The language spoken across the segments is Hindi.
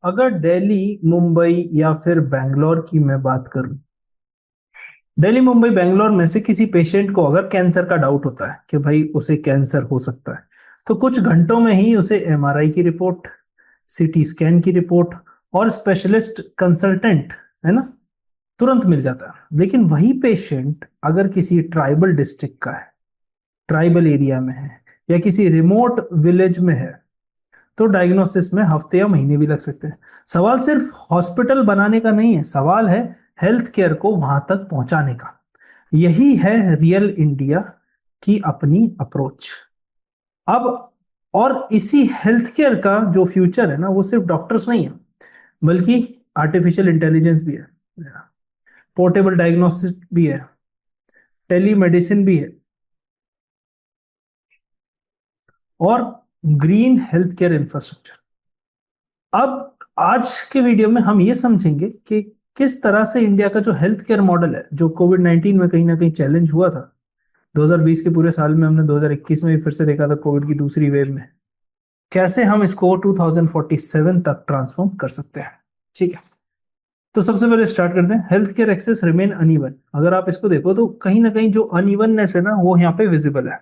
अगर दिल्ली, मुंबई या फिर बैंगलोर की मैं बात करूं, दिल्ली, मुंबई, बैंगलोर में से किसी पेशेंट को अगर कैंसर का डाउट होता है कि भाई उसे कैंसर हो सकता है, तो कुछ घंटों में ही उसे एमआरआई की रिपोर्ट, सीटी स्कैन की रिपोर्ट और स्पेशलिस्ट कंसल्टेंट, है ना, तुरंत मिल जाता है। लेकिन वही पेशेंट अगर किसी ट्राइबल डिस्ट्रिक्ट का है, ट्राइबल एरिया में है या किसी रिमोट विलेज में है, तो डायग्नोसिस में हफ्ते या महीने भी लग सकते हैं। सवाल सिर्फ हॉस्पिटल बनाने का नहीं है, सवाल है हेल्थ केयर को वहां तक पहुंचाने का। यही है रियल इंडिया की अपनी अप्रोच। अब और इसी हेल्थ केयर का जो फ्यूचर है ना, वो सिर्फ डॉक्टर्स नहीं है, बल्कि आर्टिफिशियल इंटेलिजेंस भी है, पोर्टेबल डायग्नोस्टिक भी है, टेली मेडिसिन भी है, और ग्रीन हेल्थ केयर इंफ्रास्ट्रक्चर। अब आज के वीडियो में हम ये समझेंगे कि किस तरह से इंडिया का जो हेल्थ केयर मॉडल है, जो कोविड 19 में कहीं ना कहीं चैलेंज हुआ था, 2020 के पूरे साल में, हमने 2021 में भी फिर से देखा था कोविड की दूसरी वेव में, कैसे हम इसको 2047 तक ट्रांसफॉर्म कर सकते हैं। ठीक है, तो सबसे पहले स्टार्ट करते हैं। Health care access remain uneven. अगर आप इसको देखो तो कहीं ना कहीं जो अनइवननेस है ना, वो यहाँ पे विजिबल है।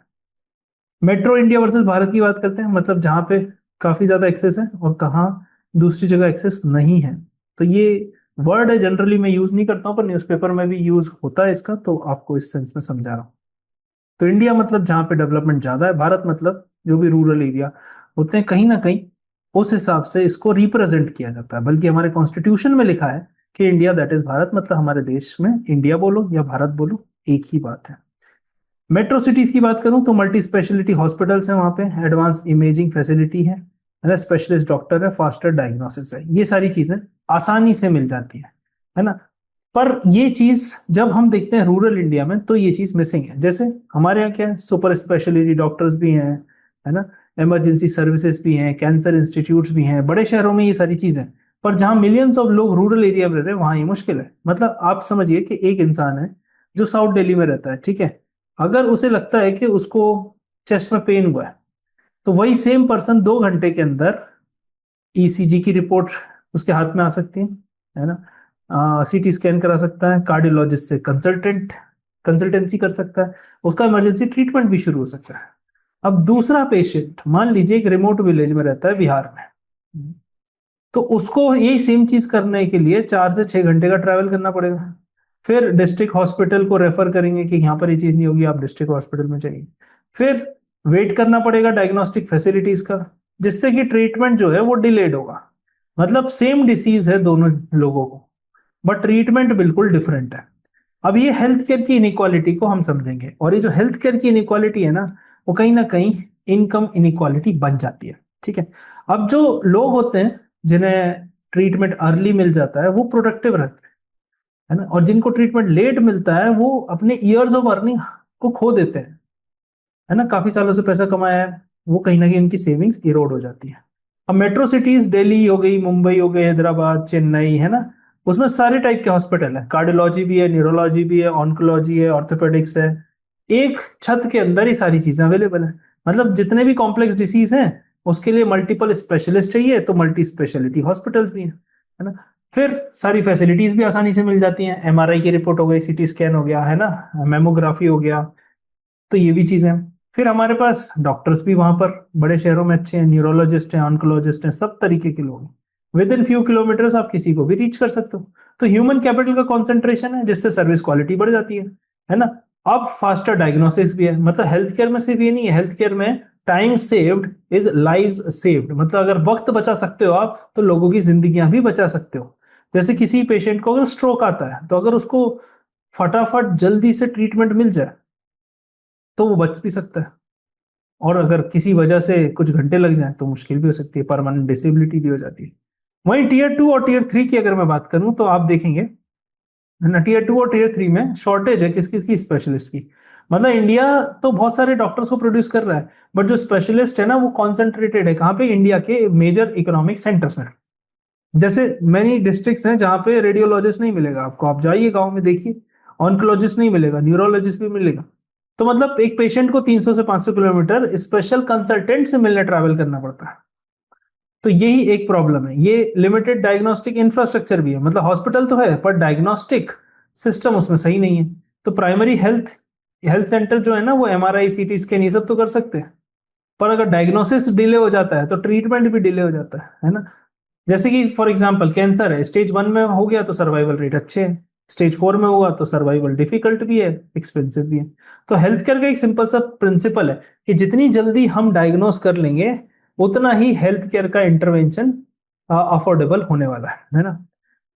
मेट्रो इंडिया वर्सेस भारत की बात करते हैं, मतलब जहाँ पे काफी ज्यादा एक्सेस है और कहाँ दूसरी जगह एक्सेस नहीं है। तो ये वर्ड है, जनरली मैं यूज नहीं करता हूँ, पर न्यूज़पेपर में भी यूज होता है इसका, तो आपको इस सेंस में समझा रहा हूँ। तो इंडिया मतलब जहाँ पे डेवलपमेंट ज्यादा है, भारत मतलब जो भी रूरल एरिया होते हैं, कहीं ना कहीं उस हिसाब से इसको रिप्रेजेंट किया जाता है। बल्कि हमारे कॉन्स्टिट्यूशन में लिखा है कि इंडिया दैट इज भारत, मतलब हमारे देश में इंडिया बोलो या भारत बोलो, एक ही बात है। मेट्रो सिटीज की बात करूं तो मल्टी स्पेशलिटी हॉस्पिटल्स हैं वहां पे, एडवांस इमेजिंग फैसिलिटी है ना, स्पेशलिस्ट डॉक्टर है, फास्टर डायग्नोसिस है, ये सारी चीजें आसानी से मिल जाती है ना। पर ये चीज जब हम देखते हैं रूरल इंडिया में, तो ये चीज मिसिंग है। जैसे हमारे यहाँ क्या है, सुपर स्पेशलिटी डॉक्टर्स भी हैं, है ना, इमरजेंसी सर्विसेज भी हैं, कैंसर इंस्टीट्यूट्स भी हैं, बड़े शहरों में ये सारी चीजें। पर जहाँ मिलियंस ऑफ लोग रूरल एरिया में रहते हैं, वहां ये मुश्किल है। मतलब आप समझिए कि एक इंसान है जो साउथ दिल्ली में रहता है, ठीक है, अगर उसे लगता है कि उसको चेस्ट में पेन हुआ है, तो वही सेम पर्सन 2 घंटे के अंदर ईसीजी की रिपोर्ट उसके हाथ में आ सकती है ना, सीटी स्कैन करा सकता है, कार्डियोलॉजिस्ट से कंसल्टेंसी कर सकता है, उसका इमरजेंसी ट्रीटमेंट भी शुरू हो सकता है। अब दूसरा पेशेंट मान लीजिए एक रिमोट विलेज में रहता है बिहार में, तो उसको यही सेम चीज करने के लिए 4 से 6 घंटे का ट्रैवल करना पड़ेगा। फिर डिस्ट्रिक्ट हॉस्पिटल को रेफर करेंगे कि यहाँ पर ये चीज नहीं होगी, आप डिस्ट्रिक्ट हॉस्पिटल में चाहिए। फिर वेट करना पड़ेगा डायग्नोस्टिक फैसिलिटीज का, जिससे कि ट्रीटमेंट जो है वो डिलेड होगा। मतलब सेम डिसीज है दोनों लोगों को, बट ट्रीटमेंट बिल्कुल डिफरेंट है। अब ये हेल्थ केयर की इनइक्वालिटी को हम समझेंगे, और ये जो हेल्थ केयर की इनइक्वालिटी है ना, वो कहीं ना कहीं इनकम इनइक्वालिटी बन जाती है। ठीक है, अब जो लोग होते हैं जिन्हें ट्रीटमेंट अर्ली मिल जाता है, वो प्रोडक्टिव रहते हैं, है ना, और जिनको ट्रीटमेंट लेट मिलता है, वो अपने ईयर्स ऑफ अर्निंग को खो देते हैं, है ना, काफी सालों से पैसा कमाया है, वो कहीं ना कहीं उनकी सेविंग्स इरोड हो जाती है। अब मेट्रो सिटीज दिल्ली हो गई, मुंबई हो गई, हैदराबाद, चेन्नई, है ना, उसमें सारे टाइप के हॉस्पिटल है, कार्डियोलॉजी भी है, न्यूरोलॉजी भी है, ऑन्कोलॉजी है, ऑर्थोपेडिक्स है। एक छत के अंदर ही सारी चीजें अवेलेबल है। मतलब जितने भी कॉम्प्लेक्स डिसीज हैं, उसके लिए मल्टीपल स्पेशलिस्ट चाहिए, तो मल्टी स्पेशलिटी हॉस्पिटल्स भी है ना। फिर सारी फैसिलिटीज भी आसानी से मिल जाती हैं, एमआरआई की रिपोर्ट हो गई, सीटी स्कैन हो गया, है ना, मेमोग्राफी हो गया, तो ये भी चीजें हैं। फिर हमारे पास डॉक्टर्स भी वहां पर बड़े शहरों में अच्छे हैं, न्यूरोलॉजिस्ट हैं, ऑन्कोलॉजिस्ट हैं, सब तरीके के लोग हैं। विद इन फ्यू किलोमीटर्स आप किसी को भी रीच कर सकते हो। तो ह्यूमन कैपिटल का कॉन्सेंट्रेशन है, जिससे सर्विस क्वालिटी बढ़ जाती है ना। अब फास्टर डायग्नोसिस भी है। मतलब हेल्थ केयर में सिर्फ ये नहीं है, हेल्थ केयर में time saved is lives saved. मतलब अगर वक्त बचा सकते हो आप, तो लोगों की जिंदगियां भी बचा सकते हो। जैसे किसी पेशेंट को अगर स्ट्रोक आता है, तो अगर उसको फटाफट जल्दी से ट्रीटमेंट मिल जाए, तो वो बच भी सकता है। और अगर किसी वजह से कुछ घंटे लग जाए, तो मुश्किल भी हो सकती है, परमानेंट डिसेबिलिटी भी हो जाती है। वहीं टीयर 2 और टीयर 3 की अगर मैं बात करूं, तो आप देखेंगे ना, टीयर 2 और टीयर 3 में शॉर्टेज है किस किस की, स्पेशलिस्ट की। मतलब इंडिया तो बहुत सारे डॉक्टर्स को प्रोड्यूस कर रहा है, बट जो स्पेशलिस्ट है ना, वो कॉन्सेंट्रेटेड है कहाँ पे, इंडिया के मेजर इकोनॉमिक सेंटर्स में। जैसे मैनी डिस्ट्रिक्ट्स हैं जहाँ पे रेडियोलॉजिस्ट नहीं मिलेगा आपको, आप जाइए गांव में देखिए, ऑन्कोलॉजिस्ट नहीं मिलेगा, न्यूरोलॉजिस्ट भी मिलेगा। तो मतलब एक पेशेंट को 300 से 500 किलोमीटर स्पेशल कंसल्टेंट से मिलने ट्रैवल करना पड़ता है। तो यही एक प्रॉब्लम है, ये लिमिटेड डायग्नोस्टिक इंफ्रास्ट्रक्चर भी है, मतलब हॉस्पिटल तो है पर डायग्नोस्टिक सिस्टम उसमें सही नहीं है। तो प्राइमरी हेल्थ हेल्थ सेंटर जो है ना, वो एमआरआई सीटी स्कैन ये सब तो कर सकते हैं, पर अगर डायग्नोसिस डिले हो जाता है तो ट्रीटमेंट भी डिले हो जाता है ना। जैसे कि फॉर एग्जांपल कैंसर है, स्टेज 1 में हो गया तो सर्वाइवल रेट अच्छे है, स्टेज 4 में हुआ तो सर्वाइवल डिफिकल्ट भी है, एक्सपेंसिव भी है। तो हेल्थ केयर का एक सिंपल सा प्रिंसिपल है कि जितनी जल्दी हम डायग्नोस कर लेंगे उतना ही हेल्थ केयर का इंटरवेंशन अफोर्डेबल होने वाला है ना।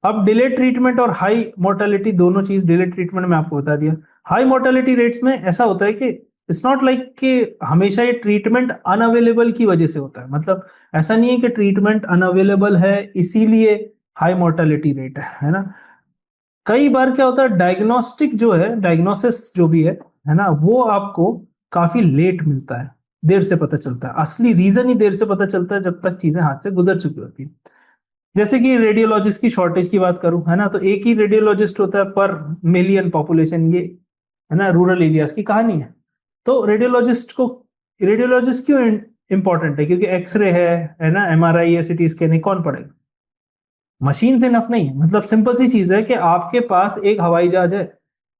अब डिले ट्रीटमेंट और हाई मोर्टेलिटी, दोनों चीज डिले ट्रीटमेंट में आपको बता दिया। हाई मोर्टेलिटी रेट्स में ऐसा होता है कि इट्स नॉट लाइक कि हमेशा ये ट्रीटमेंट अनअवेलेबल की वजह से होता है, मतलब ऐसा नहीं है कि ट्रीटमेंट अनअवेलेबल है इसीलिए हाई मोर्टेलिटी रेट है ना। कई बार क्या होता है, डायग्नोस्टिक जो है, डायग्नोसिस जो भी है ना, वो आपको काफी लेट मिलता है, देर से पता चलता है। असली रीजन ही देर से पता चलता है जब तक चीजें हाथ से गुजर चुकी होती है। जैसे कि रेडियोलॉजिस्ट की शॉर्टेज की बात करूं, है ना, तो एक ही रेडियोलॉजिस्ट होता है पर मिलियन पॉपुलेशन, ये है ना रूरल एरियाज की कहानी है। तो रेडियोलॉजिस्ट क्यों इंपॉर्टेंट है? क्योंकि एक्सरे है ना, एमआरआई है, सीटी स्कैन है, कौन पड़ेगा? मशीन से इनफ नहीं है। मतलब सिंपल सी चीज है कि आपके पास एक हवाई जहाज है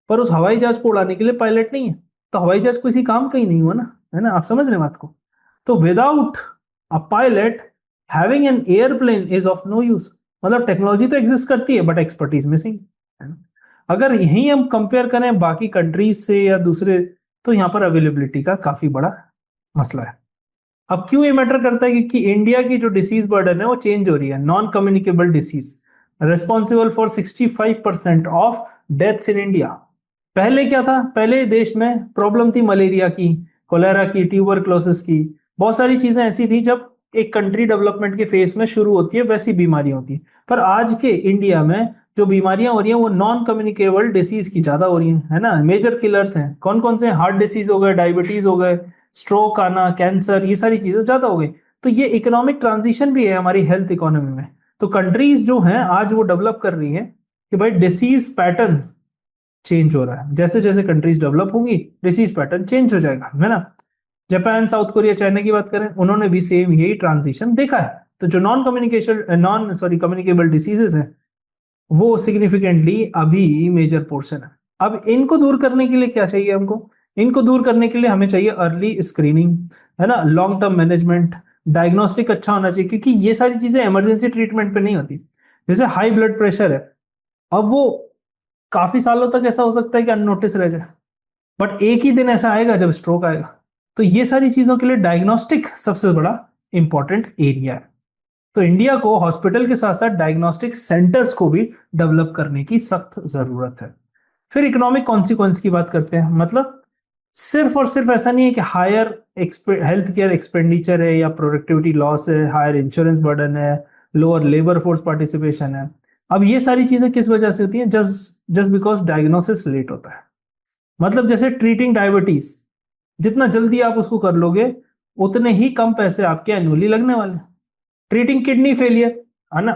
पर उस हवाई जहाज को उड़ाने के लिए पायलट नहीं है, तो हवाई जहाज किसी काम का ही नहीं हुआ ना, है ना। आप समझ रहे हैं बात को? तो without a pilot having an airplane is of no use. मतलब टेक्नोलॉजी तो एग्जिस्ट करती है बट एक्सपर्टीज मिसिंग, है ना। अगर यही हम कंपेयर करें बाकी कंट्रीज से या दूसरे, तो यहाँ पर अवेलेबिलिटी का काफी बड़ा मसला है। अब क्यों ये मैटर करता है? क्योंकि इंडिया की जो डिसीज बर्डन है वो चेंज हो रही है। Non communicable disease responsible for 65% of deaths in India. पहले क्या था? पहले देश में प्रॉब्लम थी मलेरिया की, कोलेरा की, ट्यूबरक्लोसिस की, बहुत सारी चीजें ऐसी थी जब एक कंट्री डेवलपमेंट के फेस में शुरू होती है वैसी बीमारियां होती है। पर आज के इंडिया में जो बीमारियां हो रही हैं वो नॉन कम्युनिकेबल डिसीज की ज्यादा हो रही हैं, है ना। मेजर किलर्स हैं कौन कौन से? हार्ट डिसीज हो गए, डायबिटीज हो गए, स्ट्रोक आना, कैंसर, ये सारी चीजें ज्यादा हो गई। तो ये इकोनॉमिक ट्रांजिशन भी है हमारी हेल्थ इकोनॉमी में। तो कंट्रीज जो हैं आज वो डेवलप कर रही हैं कि भाई डिसीज पैटर्न चेंज हो रहा है, जैसे जैसे कंट्रीज डेवलप होंगी डिसीज पैटर्न चेंज हो जाएगा, है ना। जापान, साउथ कोरिया, चाइना की बात करें, उन्होंने भी सेम यही ट्रांजिशन देखा है। तो जो नॉन सॉरी कम्युनिकेबल डिसीजेस हैं वो सिग्निफिकेंटली अभी मेजर पोर्शन है। अब इनको दूर करने के लिए क्या चाहिए हमको? इनको दूर करने के लिए हमें चाहिए अर्ली स्क्रीनिंग, है ना, लॉन्ग टर्म मैनेजमेंट, डायग्नोस्टिक अच्छा होना चाहिए, क्योंकि ये सारी चीजें इमरजेंसी ट्रीटमेंट पे नहीं होती। जैसे हाई ब्लड प्रेशर है, अब वो काफी सालों तक ऐसा हो सकता है कि अननोटिस रह जाए, बट एक ही दिन ऐसा आएगा जब स्ट्रोक आएगा। तो ये सारी चीजों के लिए डायग्नोस्टिक सबसे बड़ा इंपॉर्टेंट एरिया है। तो इंडिया को हॉस्पिटल के साथ साथ डायग्नोस्टिक सेंटर्स को भी डेवलप करने की सख्त जरूरत है। फिर इकोनॉमिक कॉन्सिक्वेंस की बात करते हैं। मतलब सिर्फ और सिर्फ ऐसा नहीं है कि हायर हेल्थ केयर एक्सपेंडिचर है या प्रोडक्टिविटी लॉस है, हायर इंश्योरेंस बर्डन है, लोअर लेबर फोर्स पार्टिसिपेशन है। अब ये सारी चीजें किस वजह से होती हैं? Just just because diagnosis late होता है। मतलब जैसे ट्रीटिंग डायबिटीज, जितना जल्दी आप उसको कर लोगे उतने ही कम पैसे आपके एनुअली लगने वाले। ट्रीटिंग किडनी फेलियर, है ना,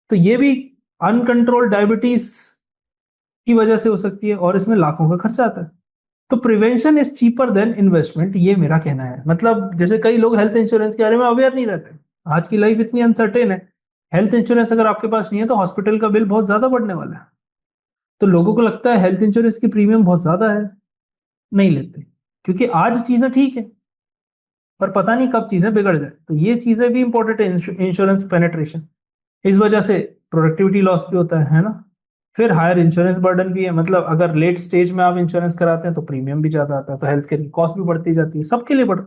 तो ये भी अनकंट्रोल्ड डायबिटीज की वजह से हो सकती है और इसमें लाखों का खर्चा आता है। तो prevention is cheaper than investment, ये मेरा कहना है। मतलब जैसे कई लोग हेल्थ इंश्योरेंस के बारे में अवेयर नहीं रहते, आज की लाइफ इतनी अनसर्टेन है, हेल्थ इंश्योरेंस अगर आपके पास नहीं है तो हॉस्पिटल का बिल बहुत ज्यादा बढ़ने वाला है। तो लोगों को लगता है हेल्थ इंश्योरेंस की प्रीमियम बहुत ज्यादा है, नहीं लेते, क्योंकि आज चीजें ठीक है पर पता नहीं कब चीजें बिगड़ जाए। तो ये चीजें भी इंपॉर्टेंट है, इंश्योरेंस पेनेट्रेशन। इस वजह से प्रोडक्टिविटी लॉस भी होता है ना। फिर हायर इंश्योरेंस बर्डन भी है, मतलब अगर लेट स्टेज में आप इंश्योरेंस कराते हैं तो प्रीमियम भी ज्यादा आता है, तो हेल्थ केयर की कॉस्ट भी बढ़ती जाती है, सबके लिए बढ़।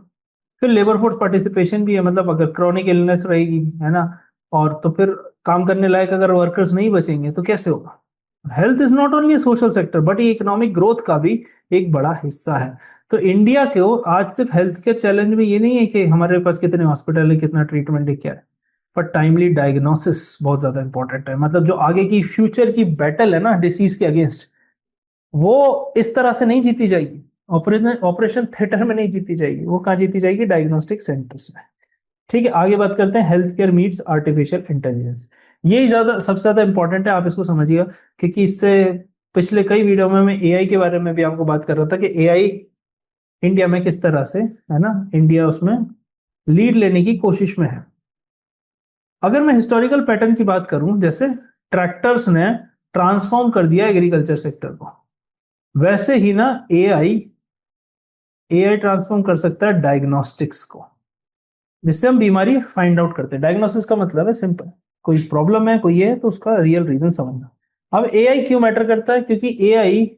फिर लेबर फोर्स पार्टिसिपेशन भी है, मतलब अगर क्रॉनिक इलनेस रहेगी, है ना, और तो फिर काम करने लायक अगर वर्कर्स नहीं बचेंगे तो कैसे होगा? Health is not only social sector but ये इकोनॉमिक ग्रोथ का भी एक बड़ा हिस्सा है। तो इंडिया को आज सिर्फ हेल्थ केयर चैलेंज में ये नहीं है कि हमारे पास कितने हॉस्पिटल है, कितना ट्रीटमेंट है, क्या है, पर टाइमली डायग्नोसिस बहुत ज्यादा इंपॉर्टेंट है। मतलब जो आगे की फ्यूचर की बैटल है ना डिसीज के अगेंस्ट, वो इस तरह से नहीं जीती जाएगी, ऑपरेशन ऑपरेशन थिएटर में नहीं जीती जाएगी, वो कहाँ जीती जाएगी? डायग्नोस्टिक सेंटर्स में। ठीक है, आगे बात करते हैं health care meets artificial intelligence. ये ज्यादा सबसे ज्यादा इंपॉर्टेंट है, आप इसको समझिएगा, क्योंकि इससे पिछले कई वीडियो में मैं एआई के बारे में भी आपको बात कर रहा था कि एआई इंडिया में किस तरह से, है ना, इंडिया उसमें लीड लेने की कोशिश में है। अगर मैं हिस्टोरिकल पैटर्न की बात करूं, जैसे ट्रैक्टर्स ने ट्रांसफॉर्म कर दिया एग्रीकल्चर सेक्टर को, वैसे ही ना एआई एआई ट्रांसफॉर्म कर सकता है डायग्नोस्टिक्स को, जिससे हम बीमारी फाइंड आउट करते हैं। डायग्नोसिस का मतलब है सिंपल, कोई प्रॉब्लम है, कोई है, तो उसका रियल रीजन समझना। अब एआई क्यों मैटर करता है? क्योंकि एआई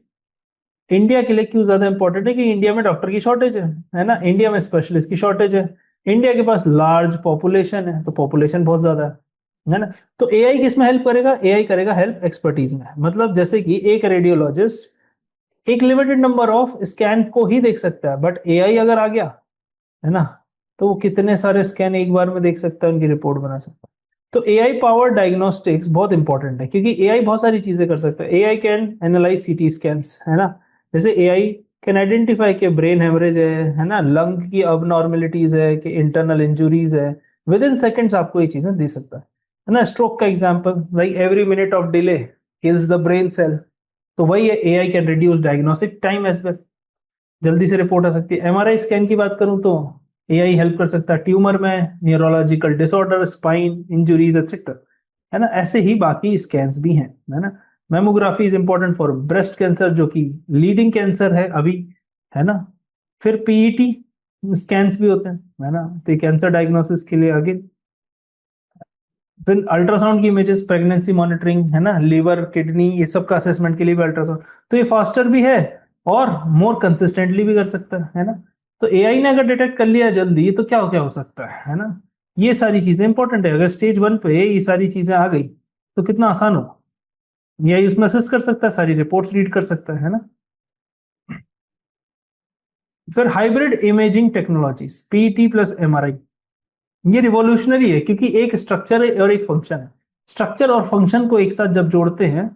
इंडिया के लिए क्यों ज्यादा इंपॉर्टेंट है? कि इंडिया में डॉक्टर की शॉर्टेज है ना, इंडिया में स्पेशलिस्ट की शॉर्टेज है, इंडिया के पास लार्ज पॉपुलेशन है, तो पॉपुलेशन बहुत ज्यादा है ना। तो एआई किस में हेल्प करेगा? एआई करेगा हेल्प एक्सपर्टीज में। मतलब जैसे कि एक रेडियोलॉजिस्ट एक लिमिटेड नंबर ऑफ स्कैन को ही देख सकता है, बट एआई अगर आ गया है ना, तो वो कितने सारे स्कैन एक बार में देख सकता है, उनकी रिपोर्ट बना सकता है। तो एआई पावर डायग्नोस्टिक्स बहुत इंपॉर्टेंट है, क्योंकि एआई बहुत सारी चीजें कर सकता है। AI can analyse CT scans, है ना, जैसे एआई कैन आइडेंटिफाई के ब्रेन हेमरेज है ना, लंग की अबनॉर्मेलिटीज है, कि इंटरनल इंजुरीज है, विद इन सेकेंड्स आपको ये चीजें दे सकता है ना। स्ट्रोक का example, like every minute of delay kills the brain cell, तो वही है, AI can reduce diagnostic time as well, जल्दी से रिपोर्ट आ सकती है। एमआरआई स्कैन की बात करूं तो एआई हेल्प कर सकता है ट्यूमर में, neurological disorder, spine injuries etcetera, है ना। ऐसे ही बाकी स्कैन्स भी हैं, है ना। Mammography is important for breast cancer, जो कि लीडिंग कैंसर है अभी, है ना। फिर पीईटी स्कैन्स भी होते हैं, है ना, तो कैंसर डायग्नोसिस के लिए आगे। फिर अल्ट्रासाउंड की इमेजेस, प्रेगनेंसी मॉनिटरिंग, है ना, लीवर किडनी, ये सब का असेसमेंट के लिए भी अल्ट्रासाउंड, तो ये फास्टर भी है और मोर कंसिस्टेंटली भी कर सकता है ना। तो एआई ने अगर डिटेक्ट कर लिया जल्दी, तो क्या क्या हो सकता है ना। ये सारी चीजें इंपॉर्टेंट है। अगर स्टेज 1 पे ये सारी चीजें आ गई, तो कितना आसान हो, एआई उसमें असिस्ट कर सकता है, सारी रिपोर्ट्स रीड कर सकता है ना। फिर hybrid imaging technologies, PT plus MRI, ये रिवॉल्यूशनरी है, क्योंकि एक स्ट्रक्चर है और एक फंक्शन है। स्ट्रक्चर और फंक्शन को एक साथ जब जोड़ते हैं,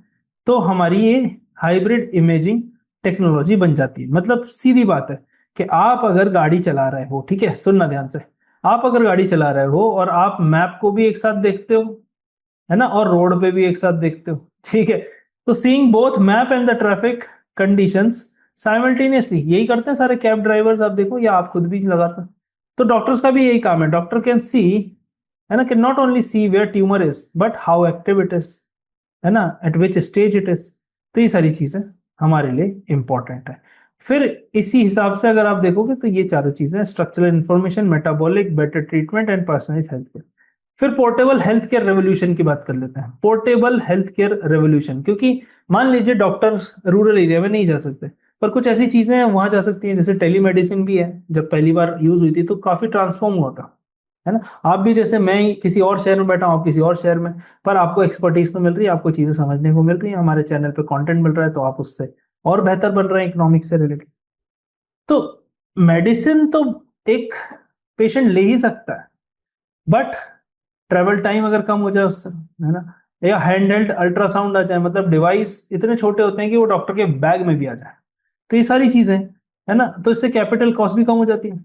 तो हमारी ये हाइब्रिड इमेजिंग टेक्नोलॉजी बन जाती है। मतलब सीधी बात है कि आप अगर गाड़ी चला रहे हो, ठीक है, सुनना ध्यान से, आप अगर गाड़ी चला रहे हो और आप मैप को भी एक साथ देखते हो, है ना, और रोड पे भी एक साथ देखते हो, ठीक है, तो seeing both map and the traffic conditions simultaneously, यही करते हैं सारे कैब ड्राइवर्स, आप देखो, या आप खुद भी लगाते हैं। तो डॉक्टर्स का भी यही काम है, डॉक्टर कैन सी, है ना, can not only see where tumour is, but how active it is, है ना, at which stage it is. तो ये सारी चीजें हमारे लिए इंपॉर्टेंट है। फिर इसी हिसाब से अगर आप देखोगे, तो ये चारों चीजें, structural information, metabolic, better treatment and personalised health care. फिर पोर्टेबल हेल्थ केयर रेवोल्यूशन की बात कर लेते हैं। पोर्टेबल हेल्थ केयर रेवोल्यूशन, क्योंकि मान लीजिए डॉक्टर रूरल एरिया में नहीं जा सकते, पर कुछ ऐसी चीजें हैं वहां जा सकती हैं, जैसे टेलीमेडिसिन भी है, जब पहली बार यूज हुई थी तो काफी ट्रांसफॉर्म हुआ था, है ना। आप भी, जैसे मैं किसी और शहर में बैठा हूँ, आप किसी और शहर में, पर आपको एक्सपर्टीज तो मिल रही है, आपको चीजें समझने को मिल रही है, हमारे चैनल पे कंटेंट मिल रहा है, तो आप उससे और बेहतर बन रहे हैं इकोनॉमिक्स से रिलेटेड। तो मेडिसिन तो एक पेशेंट ले ही सकता है, बट ट्रेवल टाइम अगर कम हो जाए उससे, है ना, या हैंड हेल्ड अल्ट्रासाउंड आ जाए, मतलब डिवाइस इतने छोटे होते हैं कि वो डॉक्टर के बैग में भी आ जाए, तो ये सारी चीजें, है ना, तो इससे कैपिटल कॉस्ट भी कम हो जाती है।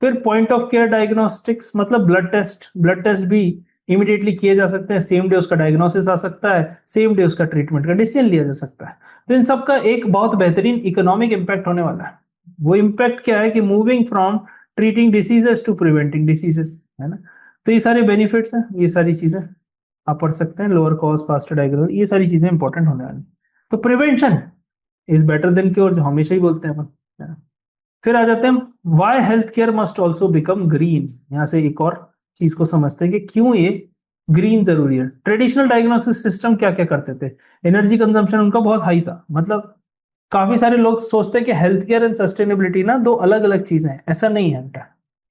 फिर पॉइंट ऑफ केयर डायग्नोस्टिक्स, मतलब ब्लड टेस्ट भी इमीडिएटली किए जा सकते हैं, सेम डे उसका डायग्नोसिस आ सकता है, सेम डे उसका ट्रीटमेंट का डिसीजन लिया जा सकता है। तो इन सब का एक बहुत बेहतरीन इकोनॉमिक इम्पैक्ट होने वाला है। वो इम्पैक्ट क्या है? कि moving from treating diseases to preventing diseases, है ना। तो ये सारे बेनिफिट्स हैं, ये सारी चीजें आप पढ़ सकते हैं, लोअर कॉस्ट, फास्टर डायग्नोसिस, ये सारी चीजें इंपॉर्टेंट होने वाली। तो prevention is better than cure, जो हमेशा ही बोलते हैं अपन, है ना। फिर आ जाते हैं why health care must also become green. यहां से एक और चीज को समझते हैं कि क्यों ये ग्रीन जरूरी है। ट्रेडिशनल डायग्नोसिस सिस्टम क्या क्या करते थे? एनर्जी कंजम्पशन उनका बहुत हाई था, मतलब काफी सारे लोग सोचते हैं कि हेल्थ केयर एंड सस्टेनेबिलिटी ना दो अलग अलग चीजें हैं, ऐसा नहीं है बेटा,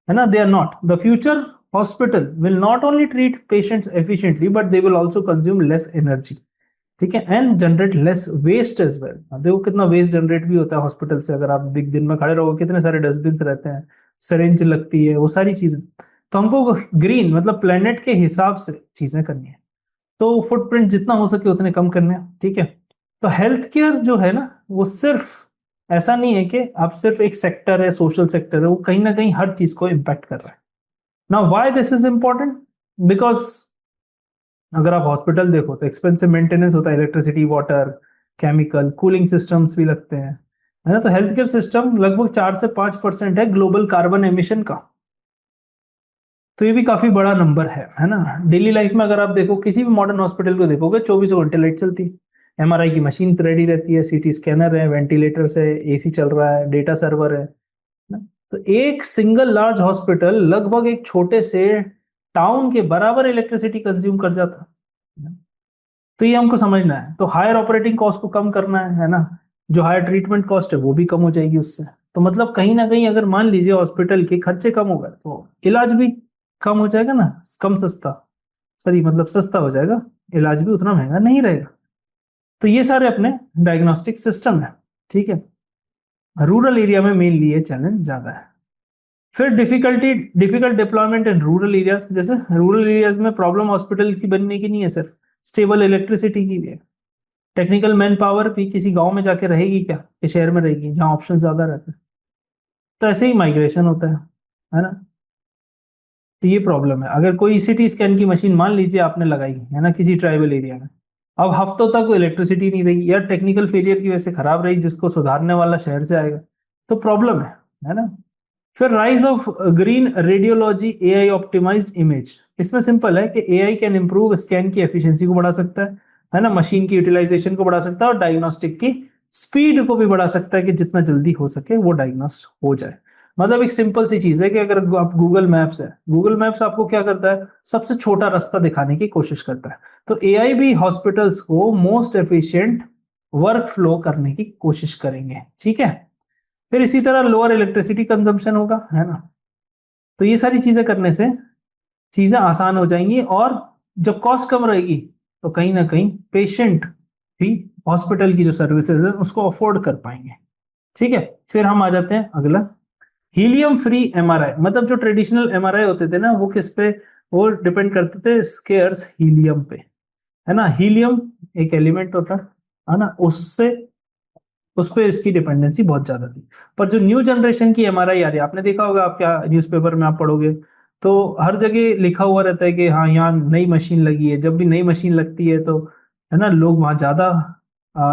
है ना, they are not. The future hospital will not only treat patients efficiently, but they will also consume less energy, ठीक है, and generate less waste as well. देखो कितना वेस्ट जनरेट भी होता है हॉस्पिटल से, अगर आप बिग दिन में खड़े रहोगे, कितने सारे डस्टबिन रहते हैं, सरिंज लगती है, वो सारी चीजें। तो हमको ग्रीन मतलब प्लेनेट के हिसाब से चीजें करनी है, तो फुटप्रिंट जितना हो सके उतने कम करने हैं, ठीक है। तो हेल्थ केयर जो है ना, वो सिर्फ ऐसा नहीं है कि आप सिर्फ एक सेक्टर है, सोशल सेक्टर है, वो कहीं ना कहीं हर चीज को इम्पैक्ट कर रहा है। Now why this is important? Because अगर आप हॉस्पिटल देखो तो एक्सपेंसिव मेंटेनेंस होता है, electricity, water, chemical, cooling systems भी लगते हैं, है ना। तो हेल्थ केयर सिस्टम लगभग 4 से 5% है ग्लोबल कार्बन एमिशन का, तो ये भी काफी बड़ा नंबर है ना। डेली लाइफ में अगर आप देखो, किसी भी मॉडर्न हॉस्पिटल को देखोगे 24 घंटे लाइट चलती है, एमआरआई की मशीन रेडी रहती है, सीटी स्कैनर है, वेंटिलेटर्स है, एसी चल रहा है, डेटा सर्वर है ना। तो एक सिंगल लार्ज हॉस्पिटल लगभग एक छोटे से टाउन के बराबर इलेक्ट्रिसिटी कंज्यूम कर जाता है। तो ये हमको समझना है। तो हायर ऑपरेटिंग कॉस्ट को कम करना है ना। जो हायर ट्रीटमेंट कॉस्ट है वो भी कम हो जाएगी उससे। तो मतलब कहीं ना कहीं अगर मान लीजिए हॉस्पिटल के खर्चे कम हो गए तो इलाज भी कम हो जाएगा ना, कम सस्ता, सॉरी मतलब सस्ता हो जाएगा, इलाज भी उतना महंगा नहीं रहेगा। तो ये सारे अपने डायग्नोस्टिक सिस्टम है। ठीक है। रूरल एरिया में मेनली ये चैलेंज ज्यादा है। फिर difficult deployment in rural areas. जैसे रूरल एरियाज में प्रॉब्लम हॉस्पिटल की बनने की नहीं है सिर्फ, स्टेबल इलेक्ट्रिसिटी की भी है। टेक्निकल मैन पावर भी किसी गांव में जाके रहेगी क्या, कि शहर में रहेगी जहाँ ऑप्शन ज्यादा रहते हैं। तो ऐसे ही माइग्रेशन होता है ना। तो ये प्रॉब्लम है। अगर कोई सिटी स्कैन की मशीन मान लीजिए आपने लगाई है ना किसी ट्राइबल एरिया में, अब हफ्तों तक वो इलेक्ट्रिसिटी नहीं रही या टेक्निकल फेलियर की वजह से खराब रही, जिसको सुधारने वाला शहर से आएगा, तो प्रॉब्लम है ना। फिर rise of green radiology, AI optimised image. इसमें सिंपल है कि एआई कैन इंप्रूव स्कैन की एफिशिएंसी को बढ़ा सकता है ना, मशीन की यूटिलाइजेशन को बढ़ा सकता है और डायग्नोस्टिक की स्पीड को भी बढ़ा सकता है कि जितना जल्दी हो सके वो डायग्नोस हो जाए। मतलब एक सिंपल सी चीज है कि अगर आप गूगल मैप्स है, गूगल मैप्स आपको क्या करता है, सबसे छोटा रास्ता दिखाने की कोशिश करता है। तो एआई भी हॉस्पिटल्स को मोस्ट एफिशिएंट वर्क फ्लो करने की कोशिश करेंगे। ठीक है। फिर इसी तरह लोअर इलेक्ट्रिसिटी कंजम्पशन होगा, है ना। तो ये सारी चीजें करने से चीजें आसान हो जाएंगी, और जब कॉस्ट कम रहेगी तो कहीं ना कहीं पेशेंट भी हॉस्पिटल की जो सर्विसेज है उसको अफोर्ड कर पाएंगे। ठीक है। फिर हम आ जाते हैं अगला, हीलियम फ्री एमआरआई। मतलब जो ट्रेडिशनल एमआरआई होते थे ना वो किस पे, वो डिपेंड करते थे स्केयर्स हीलियम पे, है ना। हीलियम एक एलिमेंट होता है ना, उससे उस पर इसकी डिपेंडेंसी बहुत ज्यादा थी। पर जो न्यू जनरेशन की एमआरआई आ रही है, आपने देखा होगा, आप क्या न्यूज़पेपर में आप पढ़ोगे तो हर जगह लिखा हुआ रहता है कि हाँ यहाँ नई मशीन लगी है। जब भी नई मशीन लगती है तो है ना लोग वहाँ ज्यादा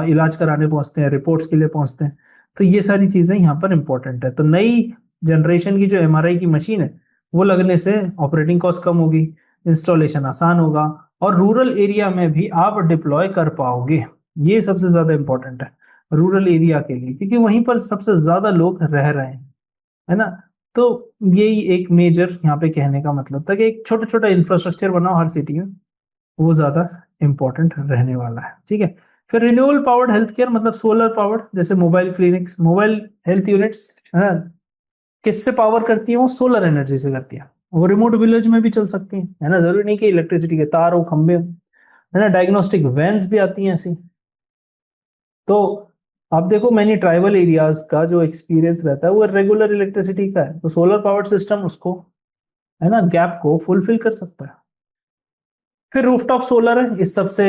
इलाज कराने पहुंचते हैं, रिपोर्ट्स के लिए पहुंचते हैं। तो ये सारी चीजें यहाँ पर इंपॉर्टेंट है। तो नई जनरेशन की जो एमआरआई की मशीन है वो लगने से ऑपरेटिंग कॉस्ट कम होगी, इंस्टॉलेशन आसान होगा, और रूरल एरिया में भी आप डिप्लॉय कर पाओगे। ये सबसे ज्यादा इंपॉर्टेंट है रूरल एरिया के लिए, क्योंकि वहीं पर सबसे ज्यादा लोग रह रहे हैं, है ना। तो यही एक मेजर यहाँ पे कहने का मतलब था कि एक छोटा छोटा इंफ्रास्ट्रक्चर बनाओ हर सिटी में, वो ज्यादा इंपॉर्टेंट रहने वाला है। ठीक है। फिर रिन्यूएबल पावर्ड हेल्थ केयर, मतलब सोलर पावर्ड, जैसे mobile clinics, mobile health units, है ना, किससे पावर करती है, वो सोलर एनर्जी से करती है। वो रिमोट विलेज में भी चल सकती है ना, जरूरी नहीं कि इलेक्ट्रिसिटी के तार हो, खंभे हो, है ना। डायग्नोस्टिक वैन्स भी आती हैं ऐसी। तो आप देखो मैंने ट्राइबल एरियाज का जो एक्सपीरियंस रहता है वो रेगुलर इलेक्ट्रिसिटी का है, तो सोलर पावर्ड सिस्टम उसको, है ना, गैप को फुलफिल कर सकता है। फिर रूफटॉप सोलर है, इस सबसे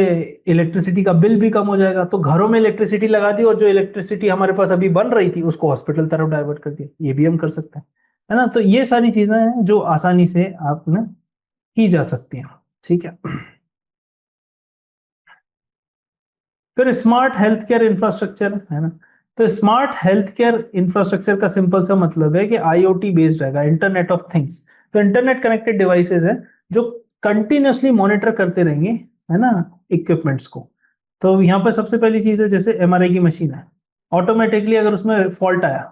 इलेक्ट्रिसिटी का बिल भी कम हो जाएगा। तो घरों में इलेक्ट्रिसिटी लगा दी और जो इलेक्ट्रिसिटी हमारे पास अभी बन रही थी उसको हॉस्पिटल तरफ डाइवर्ट कर दिया, ये भी हम कर सकते हैं, है ना। तो ये सारी चीजें हैं जो आसानी से आप ना की जा सकती हैं। ठीक है। फिर स्मार्ट हेल्थ केयर इंफ्रास्ट्रक्चर, है ना। तो स्मार्ट हेल्थ केयर इंफ्रास्ट्रक्चर का सिंपल सा मतलब है कि आईओटी बेस्ड रहेगा, इंटरनेट ऑफ थिंग्स। तो इंटरनेट कनेक्टेड डिवाइसेज है जो कंटिन्यूअसली मॉनिटर करते रहेंगे, है ना, इक्विपमेंट्स को। तो यहाँ पर सबसे पहली चीज है, जैसे एमआरआई की मशीन है, ऑटोमेटिकली अगर उसमें फॉल्ट आया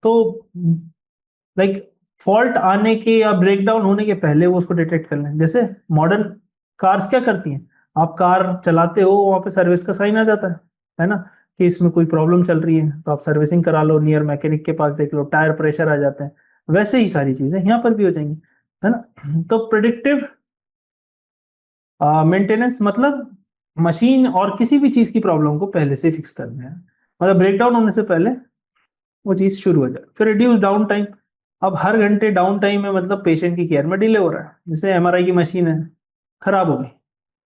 तो लाइक फॉल्ट आने के या ब्रेकडाउन होने के पहले वो उसको डिटेक्ट कर लें। जैसे मॉडर्न कार्स क्या करती हैं, आप कार चलाते हो वहां पे सर्विस का साइन आ जाता है ना, कि इसमें कोई प्रॉब्लम चल रही है तो आप सर्विसिंग करा लो, नियर मैकेनिक के पास देख लो, टायर प्रेशर आ जाते हैं। वैसे ही सारी चीजें यहाँ पर भी हो जाएंगी, है ना। तो प्रिडिक्टिव मेंटेनेंस मतलब मशीन और किसी भी चीज की प्रॉब्लम को पहले से फिक्स करना है, मतलब ब्रेकडाउन होने से पहले वो चीज शुरू हो जाए। फिर रिड्यूस डाउन टाइम। अब हर घंटे डाउन टाइम में मतलब पेशेंट की केयर में डिले हो रहा है। जैसे एमआरआई की मशीन है, खराब हो गई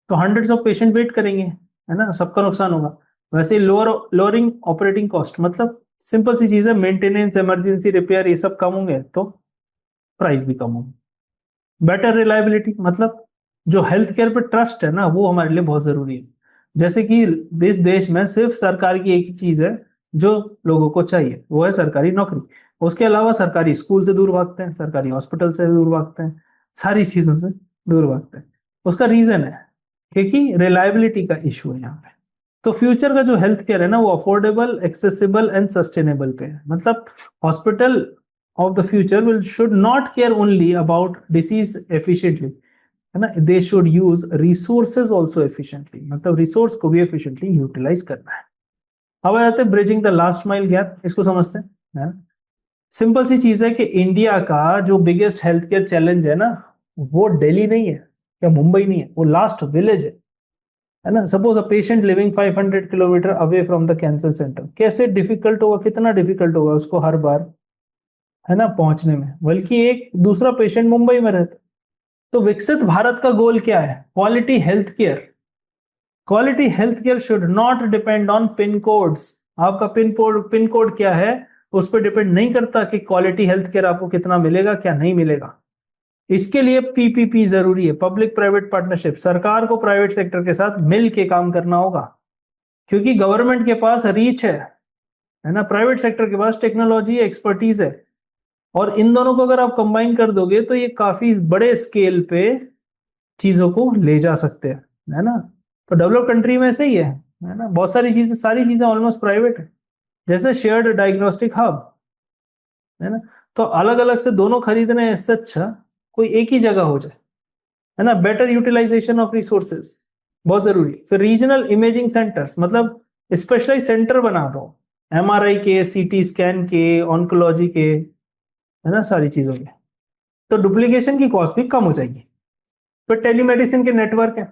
तो हंड्रेड्स ऑफ पेशेंट वेट करेंगे, है ना, सबका नुकसान होगा। वैसे लोअरिंग ऑपरेटिंग कॉस्ट, मतलब सिंपल सी चीज है, मेंटेनेंस, इमरजेंसी रिपेयर ये सब कम होंगे तो प्राइस भी कम होगी। बेटर रिलायबिलिटी, मतलब जो हेल्थ केयर पे ट्रस्ट है ना वो हमारे लिए बहुत जरूरी है। जैसे कि इस देश में सिर्फ सरकार की एक ही चीज है जो लोगों को चाहिए, वो है सरकारी नौकरी। उसके अलावा सरकारी स्कूल से दूर भागते हैं, सरकारी हॉस्पिटल से दूर भागते हैं। सारी चीजों से दूर भागते हैं। उसका रीजन है क्योंकि रिलायबिलिटी का इशू है यहाँ पे। तो फ्यूचर का जो हेल्थ केयर है ना वो अफोर्डेबल, एक्सेसिबल एंड सस्टेनेबल पे है। मतलब hospital of the future will should not care only about disease efficiently, है ना, they should use resources also efficiently, मतलब रिसोर्स को भी एफिशिएंटली यूटिलाइज करना है। अब आ जाते हैं bridging the last mile gap, इसको समझते हैं, है ना। सिंपल सी चीज है कि इंडिया का जो बिगेस्ट हेल्थ केयर चैलेंज है ना वो दिल्ली नहीं है या मुंबई नहीं है, वो लास्ट विलेज है ना। Suppose a patient living 500 kilometre away from the cancer centre, कैसे डिफिकल्ट होगा, कितना डिफिकल्ट होगा उसको हर बार, है ना, पहुंचने में, बल्कि एक दूसरा पेशेंट मुंबई में रहता। तो विकसित भारत का गोल क्या है? Quality health care. Quality health care should not depend on pin codes. आपका पिन कोड क्या है उस पर डिपेंड नहीं करता कि क्वालिटी हेल्थ केयर आपको कितना मिलेगा क्या नहीं मिलेगा। इसके लिए पीपीपी जरूरी है, पब्लिक प्राइवेट पार्टनरशिप। सरकार को प्राइवेट सेक्टर के साथ मिल के काम करना होगा, क्योंकि गवर्नमेंट के पास रीच है ना, प्राइवेट सेक्टर के पास टेक्नोलॉजी एक्सपर्टीज है, और इन दोनों को अगर आप कंबाइन कर दोगे तो ये काफी बड़े स्केल पे चीजों को ले जा सकते हैं, है ना। तो डेवलप कंट्री में ऐसे ही है ना, बहुत सारी चीजें ऑलमोस्ट प्राइवेट है। जैसे शेयर्ड डायग्नोस्टिक हब, है ना, तो अलग अलग से दोनों खरीदने इससे अच्छा कोई एक ही जगह हो जाए, है ना। बेटर यूटिलाइजेशन ऑफ रिसोर्सेज बहुत जरूरी। फिर रीजनल इमेजिंग सेंटर्स, मतलब स्पेशलाइज सेंटर बना दो, एमआरआई के, सीटी स्कैन के, ऑन्कोलॉजी के, है ना, सारी चीजों के। तो डुप्लीकेशन की कॉस्ट भी कम हो जाएगी। फिर टेलीमेडिसिन के नेटवर्क है,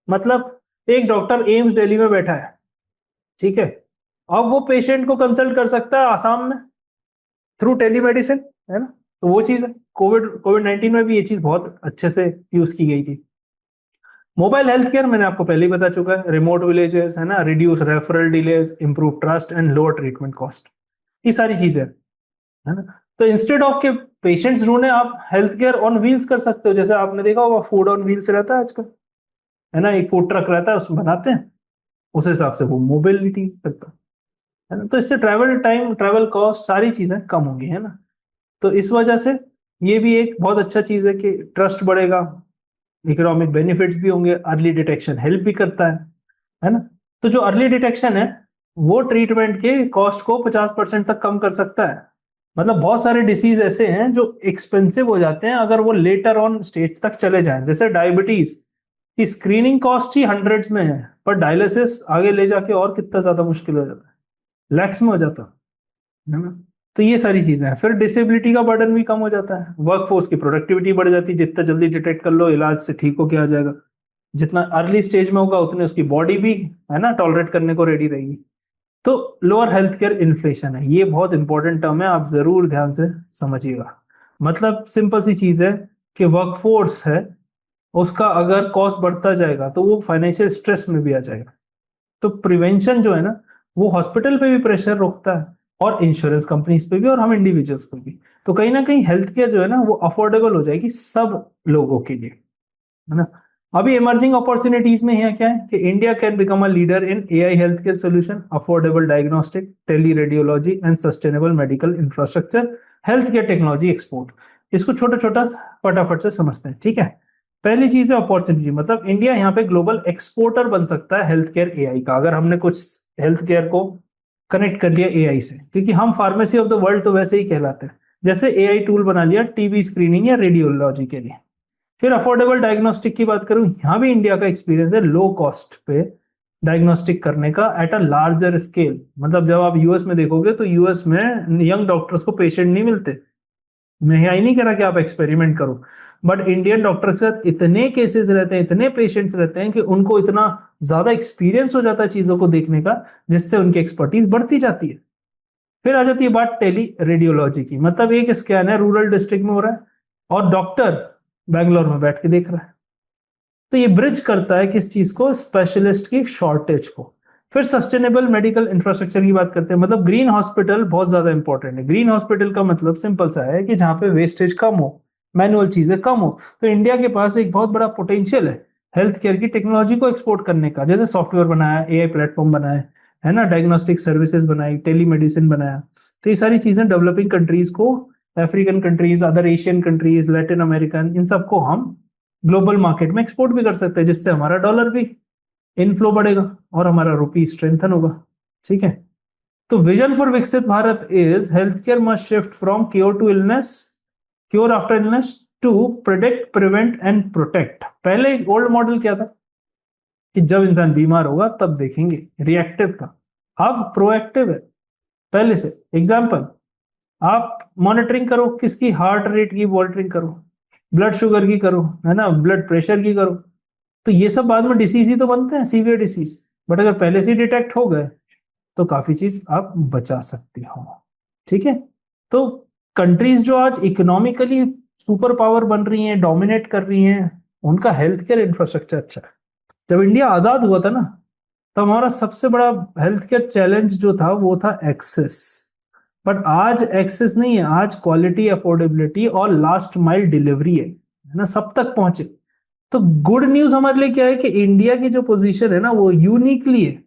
मतलब एक डॉक्टर एम्स दिल्ली में बैठा है, ठीक है, अब वो पेशेंट को कंसल्ट कर सकता है आसाम में थ्रू टेलीमेडिसिन, है ना। तो वो चीज है, कोविड 19 में भी ये चीज बहुत अच्छे से यूज की गई थी। मोबाइल हेल्थ केयर मैंने आपको पहले ही बता चुका है, रिमोट विलेजेस, है ना, reduce referral delays, improve trust and lower treatment cost, ये सारी चीजें, है ना। तो इंस्टेड ऑफ के पेशेंट्स ढूंढे, आप हेल्थ केयर ऑन व्हील्स कर सकते हो। जैसे आपने देखा होगा फूड ऑन व्हील्स रहता है आजकल, है ना, एक फूड ट्रक रहता है उसमें बनाते हैं, उस हिसाब से वो मोबिलिटी करता है ना। तो इससे ट्रैवल टाइम, ट्रैवल कॉस्ट, सारी चीजें कम होंगी, है ना। तो इस वजह से ये भी एक बहुत अच्छा चीज है कि ट्रस्ट बढ़ेगा, इकोनॉमिक बेनिफिट्स भी होंगे, अर्ली डिटेक्शन हेल्प भी करता है ना। तो जो अर्ली डिटेक्शन है वो ट्रीटमेंट के कॉस्ट को 50% तक कम कर सकता है। मतलब बहुत सारे डिसीज ऐसे हैं जो एक्सपेंसिव हो जाते हैं अगर वो लेटर ऑन स्टेज तक चले जाएं, जैसे डायबिटीज की स्क्रीनिंग कॉस्ट ही हंड्रेड्स में है, पर डायलिसिस आगे ले जाके और कितना ज्यादा मुश्किल हो जाता है, लैक्स में हो जाता है ना। तो ये सारी चीजें हैं। फिर डिसेबिलिटी का बर्डन भी कम हो जाता है, वर्कफोर्स की प्रोडक्टिविटी बढ़ जाती है, जितना जल्दी डिटेक्ट कर लो इलाज से ठीक हो के आ जाएगा। जितना अर्ली स्टेज में होगा उतने उसकी बॉडी भी, है ना, टॉलरेट करने को रेडी रहेगी। तो लोअर हेल्थ केयर इन्फ्लेशन है, ये बहुत इंपॉर्टेंट टर्म है, आप जरूर ध्यान से समझिएगा। मतलब सिंपल सी चीज है कि वर्कफोर्स है उसका अगर कॉस्ट बढ़ता जाएगा तो वो फाइनेंशियल स्ट्रेस में भी आ जाएगा। तो प्रिवेंशन जो है ना वो हॉस्पिटल पे भी प्रेशर रोकता है, और इंश्योरेंस कंपनीज पे भी, और हम इंडिविजुअल्स पे भी। तो कहीं ना कहीं हेल्थ केयर जो है ना वो अफोर्डेबल हो जाएगी सब लोगों के लिए, है ना। अभी इमर्जिंग अपॉर्चुनिटीज में है क्या है कि India can become a leader in AI health care solution, affordable diagnostic, tele radiology and sustainable medical infrastructure, health care technology export. इसको छोटा छोटा फटाफट से समझते हैं, ठीक है। पहली चीज है अपॉर्चुनिटी, मतलब इंडिया यहाँ पे ग्लोबल एक्सपोर्टर बन सकता है हेल्थ केयर एआई का, अगर हमने कुछ हेल्थ केयर को कनेक्ट कर लिया एआई से, क्योंकि हम फार्मेसी ऑफ द वर्ल्ड तो वैसे ही कहलाते हैं। जैसे एआई टूल बना लिया टीबी स्क्रीनिंग या रेडियोलॉजी के लिए। फिर अफोर्डेबल डायग्नोस्टिक की बात करूं, यहां भी इंडिया का एक्सपीरियंस है लो कॉस्ट पे डायग्नोस्टिक करने का एट अ लार्जर स्केल। मतलब जब आप यूएस में देखोगे तो यूएस में यंग डॉक्टर्स को पेशेंट नहीं मिलते। मैं यही नहीं कह रहा कि आप एक्सपेरिमेंट करो, बट इंडियन डॉक्टर के साथ इतने केसेस रहते हैं, इतने पेशेंट्स रहते हैं कि उनको इतना ज्यादा एक्सपीरियंस हो जाता है चीजों को देखने का, जिससे उनकी एक्सपर्टीज बढ़ती जाती है। फिर आ जाती है बात टेली रेडियोलॉजी की, मतलब एक स्कैन है रूरल डिस्ट्रिक्ट में हो रहा है और डॉक्टर बैंगलोर में बैठ के देख रहा है। तो ये ब्रिज करता है किस चीज को? स्पेशलिस्ट की शॉर्टेज को। फिर सस्टेनेबल मेडिकल इंफ्रास्ट्रक्चर की बात करते हैं, मतलब ग्रीन हॉस्पिटल बहुत ज्यादा इंपॉर्टेंट है। ग्रीन हॉस्पिटल का मतलब सिंपल सा है कि जहां पे वेस्टेज कम हो, मैनुअल चीजें कम हो। तो इंडिया के पास एक बहुत बड़ा पोटेंशियल है हेल्थ केयर की टेक्नोलॉजी को एक्सपोर्ट करने का। जैसे सॉफ्टवेयर बनाया, एआई प्लेटफॉर्म बनाया, है ना, डायग्नोस्टिक सर्विसेज बनाई, टेलीमेडिसिन बनाया। तो ये सारी चीजें डेवलपिंग कंट्रीज को African countries, other Asian countries, Latin American, इन सबको हम ग्लोबल मार्केट में एक्सपोर्ट भी कर सकते हैं, जिससे हमारा डॉलर भी इनफ्लो बढ़ेगा और हमारा रुपी स्ट्रेंथन होगा। ठीक है, तो vision for Viksit Bharat is health care must shift from cure to illness, cure after illness, to predict, prevent and protect. पहले ओल्ड मॉडल क्या था कि जब इंसान बीमार होगा तब देखेंगे, रिएक्टिव था। अब प्रोएक्टिव है पहले से। एग्जाम्पल, आप मॉनिटरिंग करो, किसकी हार्ट रेट की मॉनिटरिंग करो, ब्लड शुगर की करो, है ना, ब्लड प्रेशर की करो। तो ये सब बाद में डिसीज ही तो बनते हैं, सीवियर डिसीज। बट अगर पहले से डिटेक्ट हो गए तो काफी चीज आप बचा सकते हो। ठीक है, तो कंट्रीज जो आज इकोनॉमिकली सुपर पावर बन रही हैं, डोमिनेट कर रही हैं, उनका हेल्थ केयर इंफ्रास्ट्रक्चर अच्छा है। जब इंडिया आजाद हुआ था ना, तो हमारा सबसे बड़ा हेल्थ केयर चैलेंज जो था वो था एक्सेस। बट आज एक्सेस नहीं है, आज क्वालिटी, अफोर्डेबिलिटी और लास्ट माइल डिलीवरी है ना, सब तक पहुंचे। तो गुड न्यूज हमारे लिए क्या है कि इंडिया की जो पोजीशन है ना वो यूनिकली है।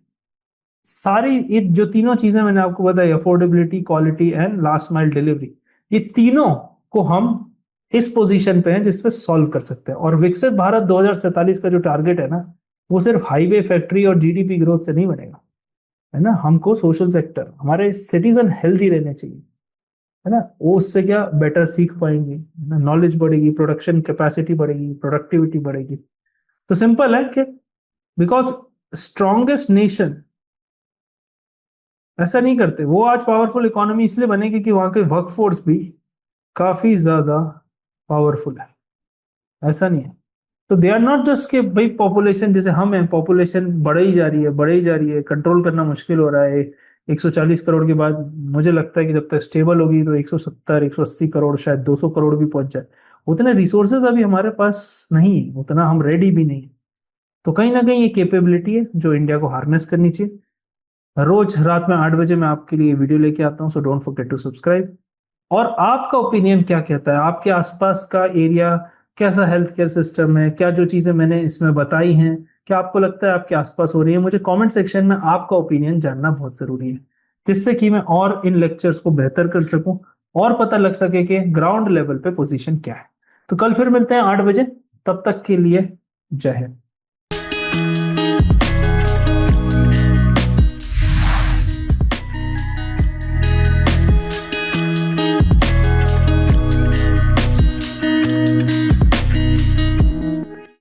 सारी ये जो तीनों चीजें मैंने आपको बताई, affordability, quality and last mile delivery, ये तीनों को हम इस पोजीशन पे हैं जिसपे सॉल्व कर सकते हैं। और विकसित भारत 2047 का जो टारगेट है ना, वो सिर्फ हाईवे, फैक्ट्री और जीडीपी ग्रोथ से नहीं बनेगा, है ना। हमको सोशल सेक्टर, हमारे सिटीजन हेल्थी रहने चाहिए, है ना। वो उससे क्या बेटर सीख पाएंगे, है ना, नॉलेज बढ़ेगी, प्रोडक्शन कैपेसिटी बढ़ेगी, प्रोडक्टिविटी बढ़ेगी। तो सिंपल है कि बिकॉज स्ट्रॉन्गेस्ट नेशन ऐसा नहीं करते। वो आज पावरफुल इकोनॉमी इसलिए बनेगी कि वहां के वर्कफोर्स भी काफी ज्यादा पावरफुल है, ऐसा नहीं है। तो दे आर नॉट जस्ट कि भाई पॉपुलेशन, जैसे हम हैं, पॉपुलेशन बढ़ ही जा रही है, बढ़ ही जा रही है, कंट्रोल करना मुश्किल हो रहा है। 140 करोड़ के बाद मुझे लगता है कि जब तक स्टेबल होगी तो 170, 180 करोड़, शायद 200 करोड़ भी पहुंच जाए। उतने रिसोर्सेज अभी हमारे पास नहीं है, उतना हम रेडी भी नहीं है। तो कहीं ना कहीं ये कैपेबिलिटी है जो इंडिया को हार्नेस करनी चाहिए। रोज रात में 8 बजे मैं आपके लिए वीडियो लेके आता हूँ, so don't forget to subscribe. और आपका ओपिनियन क्या कहता है, आपके आसपास का एरिया कैसा हेल्थ केयर सिस्टम है, क्या जो चीजें मैंने इसमें बताई हैं क्या आपको लगता है आपके आसपास हो रही है? मुझे कमेंट सेक्शन में आपका ओपिनियन जानना बहुत जरूरी है, जिससे कि मैं और इन लेक्चर्स को बेहतर कर सकूं और पता लग सके कि ग्राउंड लेवल पे पोजीशन क्या है। तो कल फिर मिलते हैं 8 बजे, तब तक के लिए जय हिंद।